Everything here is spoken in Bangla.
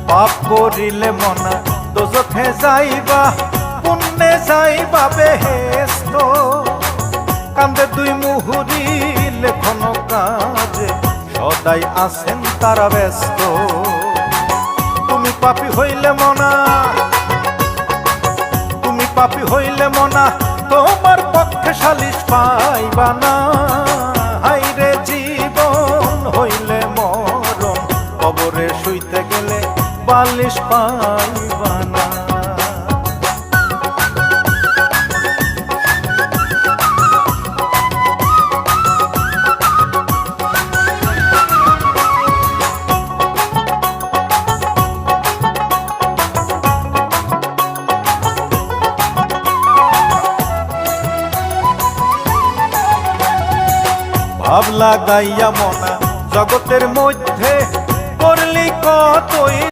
পাপ করিলে মনা দোজখে যাইবা, পুণ্যে যাইবা বেহেশত। কান্দে দুই মুহুরি লেখন কাজে, সদাই আছেন তারা ব্যস্ত। তুমি পাপী হইলে মনা, তুমি পাপী হইলে মনা, তোমার পক্ষে সালিশ পাইবা না। হাইরে জীবন হইলে মরণ, কবরে শুইতে গেলে বালিশ পাইবা না। ভাব লাগাইয়া মনা জগতের মধ্যে করলি কতই